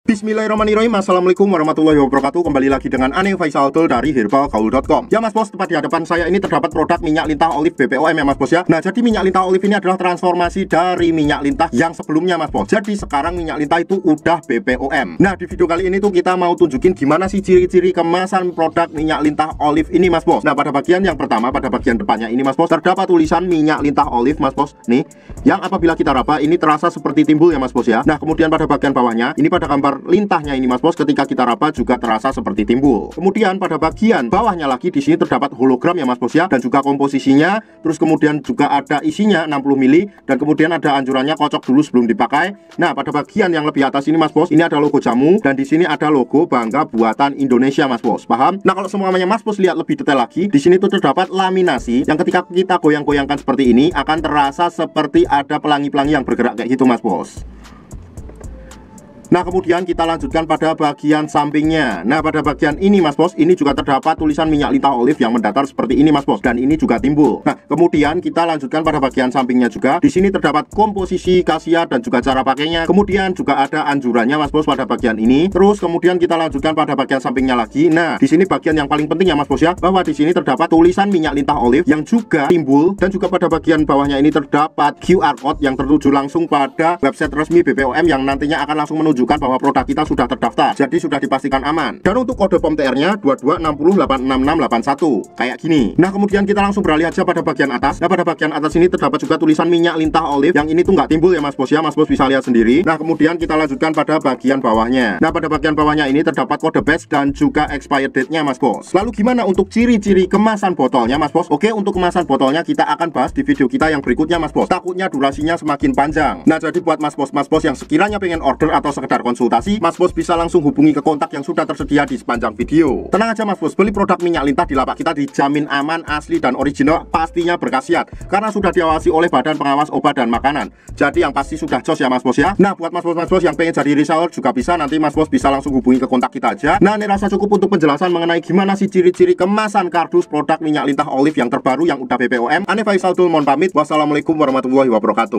Bismillahirrahmanirrahim. Assalamualaikum warahmatullahi wabarakatuh. Kembali lagi dengan Ane Faisal Abdul dari herbalgaul.com. Ya mas bos, tepat di hadapan saya ini terdapat produk minyak lintah olive BPOM ya mas bos ya. Nah, jadi minyak lintah olive ini adalah transformasi dari minyak lintah yang sebelumnya mas bos. Jadi sekarang minyak lintah itu udah BPOM. Nah, di video kali ini tuh kita mau tunjukin gimana sih ciri-ciri kemasan produk minyak lintah olive ini mas bos. Nah, pada bagian yang pertama, pada bagian depannya ini mas bos, terdapat tulisan minyak lintah olive mas bos. Nih, yang apabila kita raba ini terasa seperti timbul ya mas bos ya. Nah, kemudian pada bagian bawahnya ini pada gambar lintahnya ini mas bos, ketika kita raba juga terasa seperti timbul. Kemudian pada bagian bawahnya lagi di sini terdapat hologram ya mas bos ya, dan juga komposisinya. Terus kemudian juga ada isinya 60 mili, dan kemudian ada anjurannya kocok dulu sebelum dipakai. Nah, pada bagian yang lebih atas ini mas bos, ini ada logo jamu, dan di sini ada logo bangga buatan Indonesia mas bos. Paham? Nah, kalau semuanya mas bos lihat lebih detail lagi, di sini tuh terdapat laminasi yang ketika kita goyang-goyangkan seperti ini akan terasa seperti ada pelangi-pelangi yang bergerak kayak gitu mas bos. Nah, kemudian kita lanjutkan pada bagian sampingnya. Nah, pada bagian ini mas bos, ini juga terdapat tulisan minyak lintah olive yang mendatar seperti ini mas bos, dan ini juga timbul. Nah, kemudian kita lanjutkan pada bagian sampingnya juga. Di sini terdapat komposisi khasiat dan juga cara pakainya. Kemudian juga ada anjurannya mas bos pada bagian ini. Terus kemudian kita lanjutkan pada bagian sampingnya lagi. Nah, di sini bagian yang paling penting ya mas bos ya, bahwa di sini terdapat tulisan minyak lintah olive yang juga timbul, dan juga pada bagian bawahnya ini terdapat QR code yang tertuju langsung pada website resmi BPOM yang nantinya akan langsung menuju bahwa produk kita sudah terdaftar, jadi sudah dipastikan aman. Dan untuk kode POM TR-nya 2260866681 kayak gini. Nah, kemudian kita langsung beralih aja pada bagian atas. Nah, pada bagian atas ini terdapat juga tulisan minyak lintah olive yang ini tuh nggak timbul ya mas bos ya. Mas bos bisa lihat sendiri. Nah, kemudian kita lanjutkan pada bagian bawahnya. Nah, pada bagian bawahnya ini terdapat kode batch dan juga expired date-nya mas bos. Lalu gimana untuk ciri-ciri kemasan botolnya mas bos? Oke, untuk kemasan botolnya kita akan bahas di video kita yang berikutnya mas bos. Takutnya durasinya semakin panjang. Nah, jadi buat mas bos yang sekiranya pengen order atau sekedar konsultasi, mas bos bisa langsung hubungi ke kontak yang sudah tersedia di sepanjang video. Tenang aja mas bos, beli produk minyak lintah di lapak kita dijamin aman, asli dan original, pastinya berkhasiat karena sudah diawasi oleh Badan Pengawas Obat dan Makanan. Jadi yang pasti sudah jos ya mas bos ya. Nah, buat mas bos yang pengen jadi reseller juga bisa, nanti mas bos bisa langsung hubungi ke kontak kita aja. Nah, ini rasa cukup untuk penjelasan mengenai gimana sih ciri-ciri kemasan kardus produk minyak lintah olive yang terbaru yang udah BPOM. Ane Faisal Abdul mohon pamit. Wassalamualaikum warahmatullahi wabarakatuh.